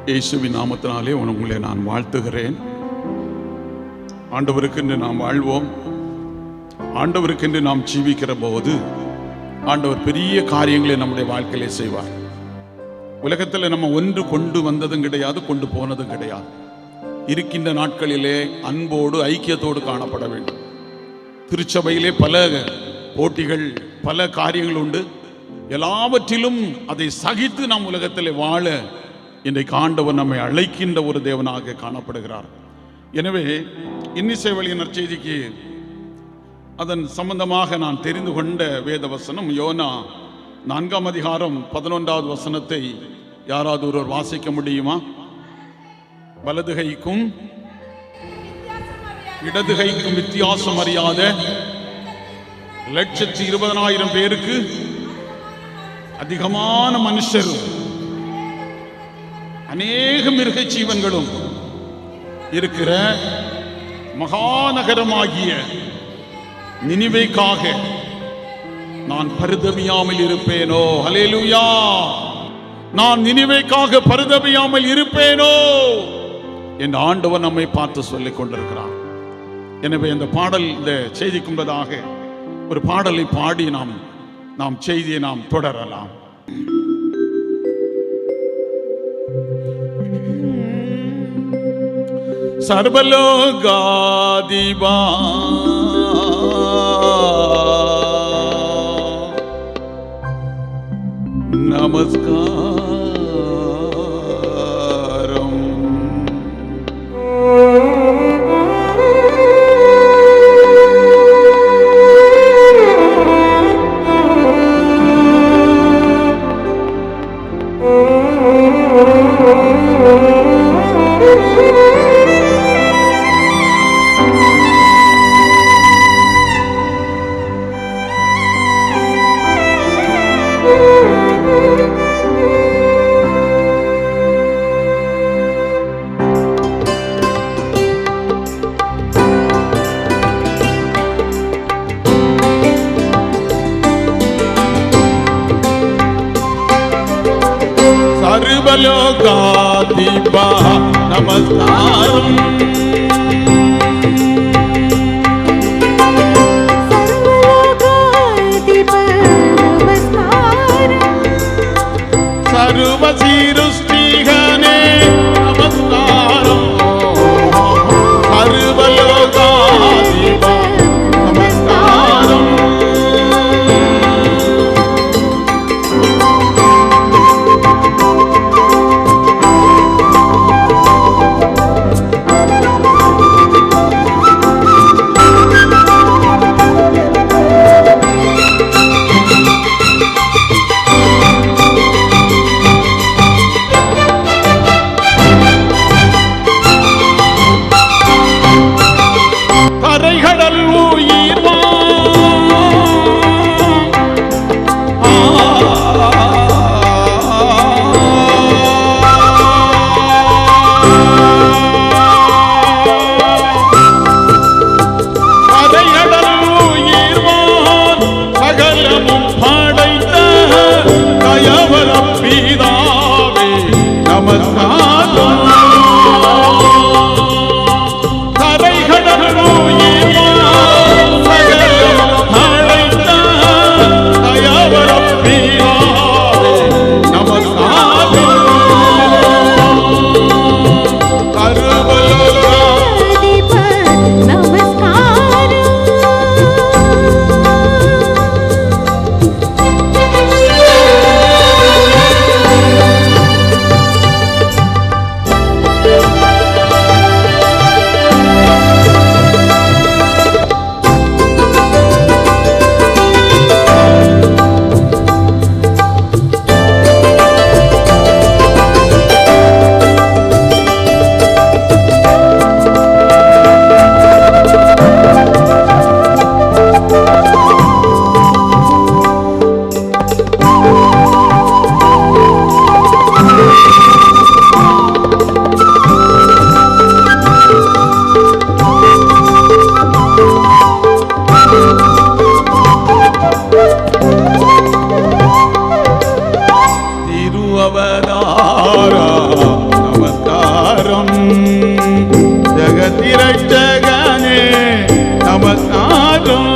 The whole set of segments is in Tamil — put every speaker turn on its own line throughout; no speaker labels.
இயேசுவின் நாமத்தினாலே உங்களை நான் வாழ்த்துகிறேன். ஆண்டவருக்கென்று நாம் வாழ்வோம். ஆண்டவருக்கென்று நாம் ஜீவிக்கிற போது ஆண்டவர் பெரிய காரியங்களை நம்முடைய வாழ்க்கையிலே செய்வார். உலகத்தில் நம்ம ஒன்று கொண்டு வந்ததும் கிடையாது, கொண்டு போனதும் கிடையாது. இருக்கின்ற நாட்களிலே அன்போடு ஐக்கியத்தோடு காணப்பட வேண்டும். திருச்சபையிலே பல போட்டிகள், பல காரியங்கள் உண்டு. எல்லாவற்றிலும் அதை சகித்து நாம் உலகத்திலே வாழ இன்றைக்கு ஆண்டவர் நம்மை அழைக்கின்ற ஒரு தேவனாக காணப்படுகிறார். எனவே இன்னிசை வழியின் நற்செய்திக்கு அதன் சம்பந்தமாக நான் தெரிந்து கொண்ட வேத வசனம் யோனா 4ஆம் அதிகாரம் 11வது வசனத்தை யாராவது ஒருவர் வாசிக்க முடியுமா? வலதுகைக்கும் இடதுகைக்கும் வித்தியாசம் அறியாத 1,20,000 பேருக்கு அதிகமான மனுஷரும் அநேக மிருக ஜீவன்களும் இருக்கிற மகாநகரமாகிய நினிவேக்காக நான் பரிதபியாமல் இருப்பேனோ? ஹல்லேலூயா! நான் நினிவேக்காக பரிதபியாமல் இருப்பேனோ என்று ஆண்டவர் நம்மை பார்த்து சொல்லிக் கொண்டிருக்கிறார். எனவே இந்த பாடல், இந்த செய்திக்கு முன்பதாக ஒரு பாடலை பாடி நாம் செய்தியை நாம் தொடரலாம். சர்வலோகாதிபா நமஸ்காரம். சர்வலோகாதிபா நமஸ்காரம். சர்வ சிருஷ்டிகனே நமஸ்காரம். சர்வலோகாதிபா நமஸ்காரம். இரட்சகனே நமஸ்காரம்.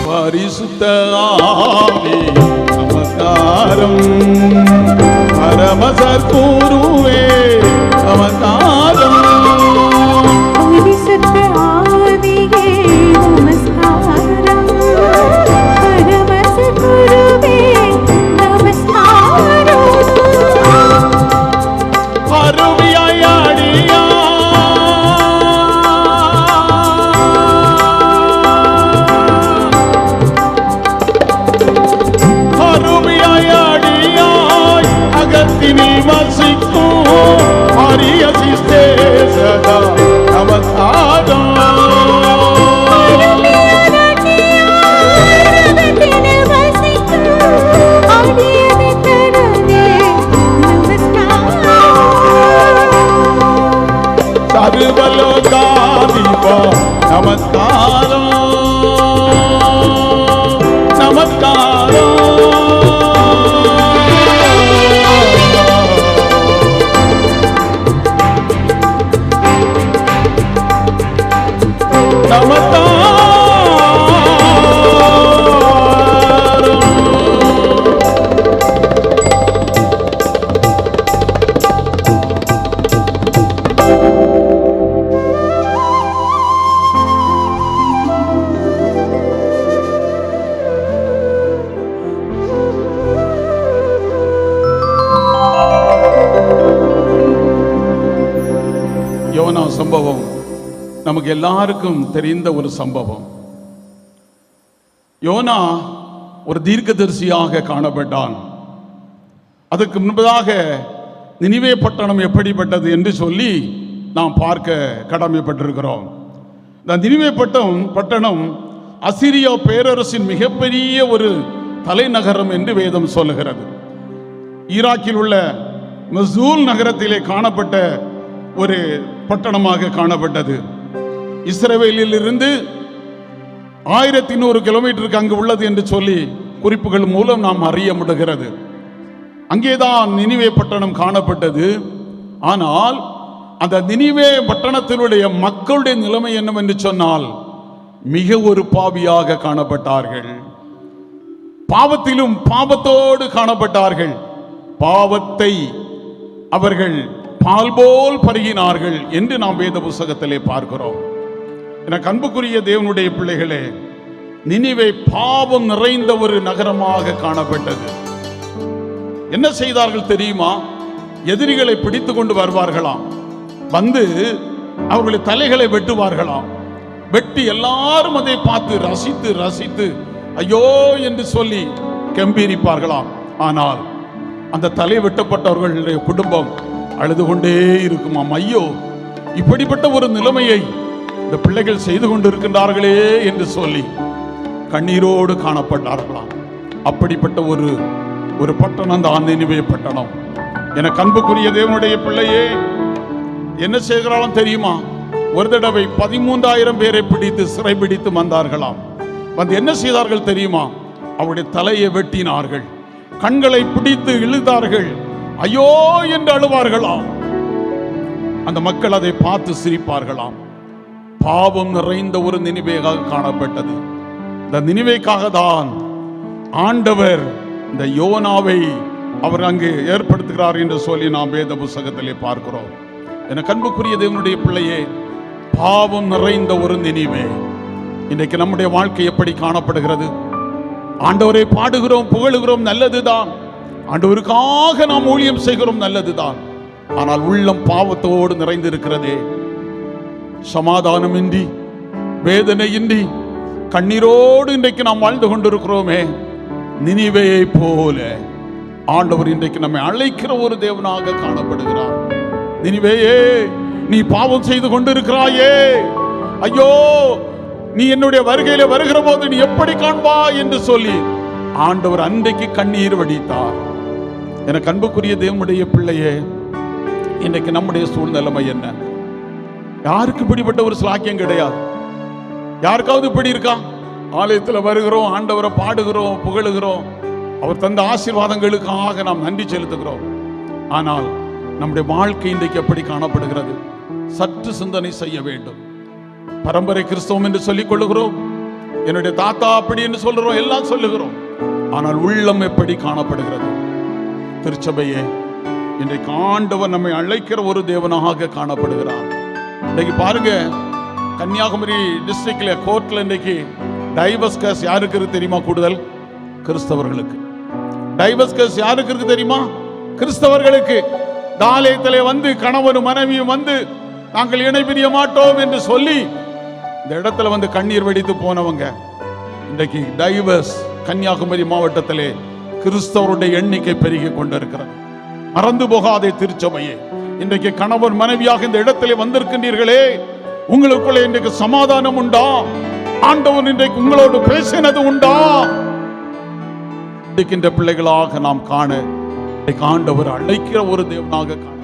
பரிசுத்த ஆவி நமஸ்காரம். பரமசர் குருவே நமஸ்காரம்.
பரிசுத்த ஆவியே நமஸ்காரம். பரமசர் குருவே நமஸ்காரம்.
அருவியாய் ஆடியா அகத்தினில் வசிக்கும் அரிய சிஸ்தே சதா நமஸ்காரம். சர்வலோகாதிபா நமஸ்காரம் நமஸ்காரம். யோனா சம்பவம் நமக்கு எல்லாருக்கும் தெரிந்த ஒரு சம்பவம். யோனா ஒரு தீர்க்கதரிசியாக காணப்பட்டான். அதுக்கு முன்பதாக நினிவே பட்டணம் எப்படிப்பட்டது என்று சொல்லி நாம் பார்க்க கடமைப்பட்டிருக்கிறோம். இந்த நினிவே பட்டணம் அசிரியா பேரரசின் மிகப்பெரிய ஒரு தலைநகரம் என்று வேதம் சொல்லுகிறது. ஈராக்கில் உள்ள மசூல் நகரத்திலே காணப்பட்ட ஒரு பட்டணமாக காணப்பட்டது. இஸ்ரவேலில் இருந்து 1100 கிலோமீட்டருக்கு அங்கு உள்ளது என்று சொல்லி குறிப்புகள் மூலம் நாம் அறிய முடிகிறது. அங்கேதான் நினிவே பட்டணம் காணப்பட்டது. ஆனால் அந்த நினிவே பட்டணத்தினுடைய மக்களுடைய நிலைமை என்னவென்று சொன்னால் மிக ஒரு பாவியாக காணப்பட்டார்கள். பாவத்திலும் பாவத்தோடு காணப்பட்டார்கள். பாவத்தை அவர்கள் பால் போல் பருகினார்கள் என்று நாம் வேத புத்தகத்திலே பார்க்கிறோம். எனக்கு அன்புக்குரிய தேவனுடைய பிள்ளைகளே, நினிவே பாவம் நிறைந்த ஒரு நகரமாக காணப்பட்டது. என்ன செய்தார்கள் தெரியுமா? எதிரிகளை பிடித்து கொண்டு வருவார்களாம். வந்து அவர்களை தலைகளை வெட்டுவார்களாம். வெட்டி எல்லாரும் அதை பார்த்து ரசித்து ரசித்து ஐயோ என்று சொல்லி கம்பீரிப்பார்களாம். ஆனால் அந்த தலை வெட்டப்பட்டவர்களுடைய குடும்பம் அழுது கொண்டே இருக்குமாம். ஐயோ, இப்படிப்பட்ட ஒரு நிலைமையை இந்த பிள்ளைகள் செய்து கொண்டிருக்கின்றார்களே என்று சொல்லி கண்ணீரோடு காணப்பட்டார்களாம். அப்படிப்பட்ட ஒரு பட்டணம் தான் நினிவே பட்டணம். எனக்கு அன்புக்குரிய தேவனுடைய பிள்ளையே, என்ன செய்கிறாலும் தெரியுமா? ஒரு தடவை 13,000 பேரை பிடித்து சிறைபிடித்து வந்தார்களாம். வந்து என்ன செய்தார்கள் தெரியுமா? அவருடைய தலையை வெட்டினார்கள். கண்களை பிடித்து இழுத்தார்கள், ஐயோ என்று அழுவார்களாம். அந்த மக்கள் அதை பார்த்து சிரிப்பார்களாம். பாவம் நிறைந்த ஒரு நினிவேயாக காணப்பட்டது. இந்த நினிவேக்காக தான் ஆண்டவர் இந்த யோனாவை அவர் அங்கு ஏற்படுத்துகிறார் என்று சொல்லி நாம் வேத புத்தகத்திலே பார்க்கிறோம். என அன்புக்குரிய தேவனுடைய பிள்ளையே, பாவம் நிறைந்த ஒரு நினிவே. இன்றைக்கு நம்முடைய வாழ்க்கை எப்படி காணப்படுகிறது? ஆண்டவரை பாடுகிறோம், புகழுகிறோம், நல்லதுதான். ஆண்டவருக்காக நாம் ஊழியம் செய்கிறோம், நல்லதுதான். ஆனால் உள்ளம் பாவத்தோடு நிறைந்திருக்கிறதே. சமாதானமின்றி, வேதனையின்றி, கண்ணீரோடு இன்றைக்கு நாம் வாழ்ந்து கொண்டிருக்கிறோமே. நினிவேயை போல ஆண்டவர் இன்றைக்கு நம்மை அழைக்கிற ஒரு தேவனாக காணப்படுகிறார். நினிவேயே, நீ பாவம் செய்து கொண்டிருக்கிறாயே, ஐயோ நீ என்னுடைய வருகையில வருகிற போது நீ எப்படி காண்பா என்று சொல்லி ஆண்டவர் அன்றைக்கு கண்ணீர் வடித்தார். எனக்கு அன்புக்குரிய தேவனுடைய பிள்ளையே, இன்றைக்கு நம்முடைய சூழ்நிலைமை என்ன? யாருக்கு இப்படிப்பட்ட ஒரு சாக்கியம் கிடையாது. யாருக்காவது இப்படி இருக்கா? ஆலயத்தில் வருகிறோம், ஆண்டவரை பாடுகிறோம், புகழுகிறோம், அவர் தந்த ஆசீர்வாதங்களுக்காக நாம் நன்றி செலுத்துகிறோம். ஆனால் நம்முடைய வாழ்க்கை இன்றைக்கு எப்படி காணப்படுகிறது? சற்று சிந்தனை செய்ய வேண்டும். பரம்பரை கிறிஸ்தவம் என்று சொல்லிக் கொள்ளுகிறோம், என்னுடைய தாத்தா அப்படி என்று சொல்லுகிறோம், எல்லாம் சொல்லுகிறோம். ஆனால் உள்ளம் எப்படி காணப்படுகிறது? திருச்சபையே, இன்றைக்கு ஆண்டவர் நம்மை அழைக்கிற ஒரு தேவனாக காணப்படுகிறார். இன்றைக்கு பாருங்க, கன்னியாகுமரி டிஸ்ட்ரிக்ட்ல கோர்ட்ல இன்றைக்கு டைவர்ஸ் கேஸ் யாருக்கு இருக்கு தெரியுமா? கூடுதல் கிறிஸ்தவர்களுக்கு. டைவர்ஸ் கேஸ் யாருக்கு இருக்கு தெரியுமா? கிறிஸ்தவர்களுக்கு. ஆலயத்திலே வந்து கணவனும் மனைவியும் வந்து நாங்கள் இணை பிரிய மாட்டோம் என்று சொல்லி இந்த இடத்துல வந்து கண்ணீர் வெடித்து போனவங்க இன்றைக்கு டைவர்ஸ் கன்னியாகுமரி மாவட்டத்திலே கிறிஸ்தவருடைய எண்ணிக்கை பெருகி கொண்டிருக்கிறது. மறந்து போகாதே திருச்சபையே, இன்றைக்கு கணவன் மனைவியாக இந்த இடத்திலே வந்திருக்கின்றீர்களே, உங்களுக்குள்ளே இன்றைக்கு சமாதானம் உண்டா? ஆண்டவன் இன்றைக்கு உங்களோடு பேசினது உண்டா? இருக்கின்ற பிள்ளைகளாக நாம் காண ஆண்டவர் அழைக்கிற ஒரு தேவனாக காண